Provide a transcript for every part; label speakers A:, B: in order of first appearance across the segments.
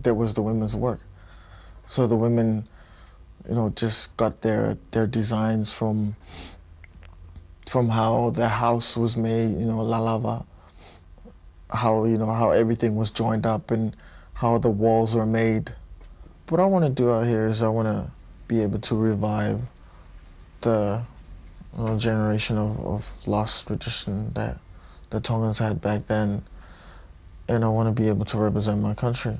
A: there was the women's work. So the women, just got their designs from how the house was made, lalava, how everything was joined up and how the walls were made. What I want to do out here is I want to be able to revive the generation of lost tradition that the Tongans had back then, and I want to be able to represent my country.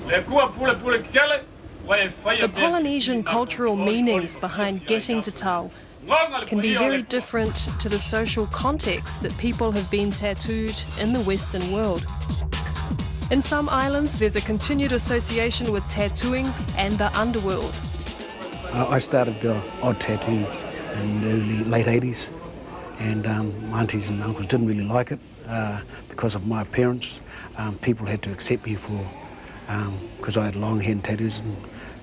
B: The Polynesian cultural meanings behind getting to tau can be very different to the social context that people have been tattooed in the Western world. In some islands, there's a continued association with tattooing and the underworld.
C: I started the odd tattoo in the late 80s, and my aunties and uncles didn't really like it because of my appearance. People had to accept me for because I had long hair and tattoos, and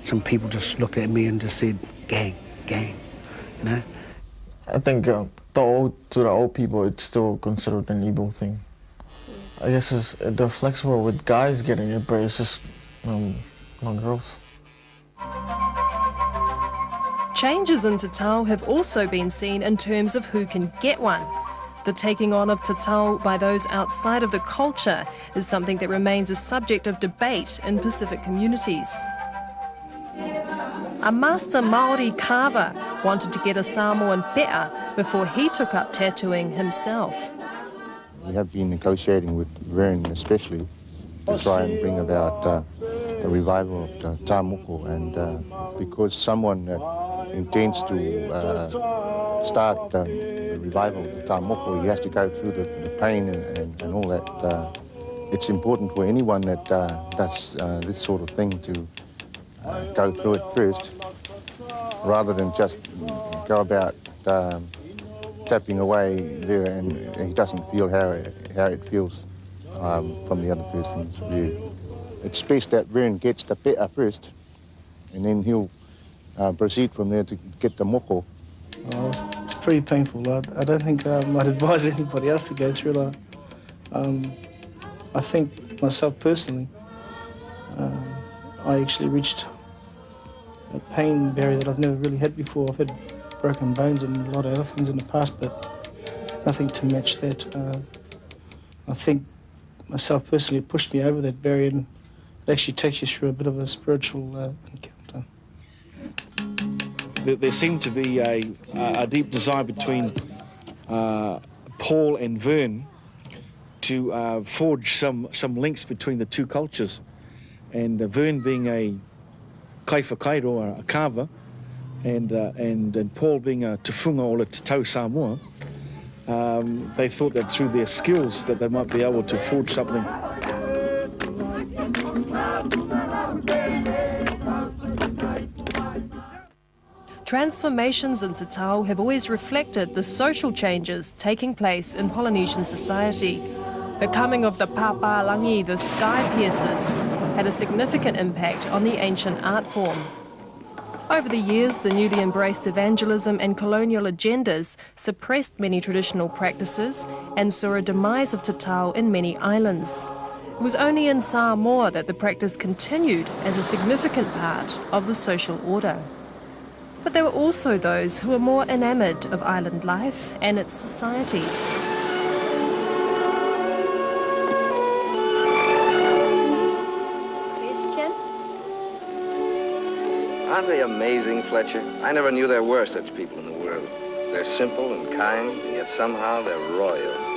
C: some people just looked at me and just said, gang, gang,
A: I think to the old people, it's still considered an evil thing. I guess they're flexible with guys getting it, but it's just not girls.
B: Changes in tatau have also been seen in terms of who can get one. The taking on of tatau by those outside of the culture is something that remains a subject of debate in Pacific communities. A master Māori carver wanted to get a Samoan pe'a before he took up tattooing himself.
D: We have been negotiating with Vern especially to try and bring about a revival of the tā moko, and because someone that intends to start the revival of the tā moko, he has to go through the pain and all that. It's important for anyone that does this sort of thing to go through it first, rather than just go about tapping away there and he doesn't feel how it feels from the other person's view. It's best that Vern gets the pe'a first, and then he'll proceed from there to get the moko.
E: It's pretty painful. I don't think I'd advise anybody else to go through that. I think myself personally, I actually reached a pain barrier that I've never really had before. I've had broken bones and a lot of other things in the past, but nothing to match that. I think myself personally, it pushed me over that barrier, and it actually takes you through a bit of a spiritual encounter.
F: There seemed to be a deep desire between Paul and Vern to forge some links between the two cultures. And Vern being a kaiwhakairo, or a carver, and Paul being a tufunga or a tatau Samoa, they thought that through their skills that they might be able to forge something.
B: Transformations in tatau have always reflected the social changes taking place in Polynesian society. The coming of the pāpālangi, the sky piercers, had a significant impact on the ancient art form. Over the years, the newly embraced evangelism and colonial agendas suppressed many traditional practices and saw a demise of tatau in many islands. It was only in Samoa that the practice continued as a significant part of the social order. But there were also those who were more enamoured of island life and its societies.
G: Aren't they amazing, Fletcher? I never knew there were such people in the world. They're simple and kind, and yet somehow they're royal.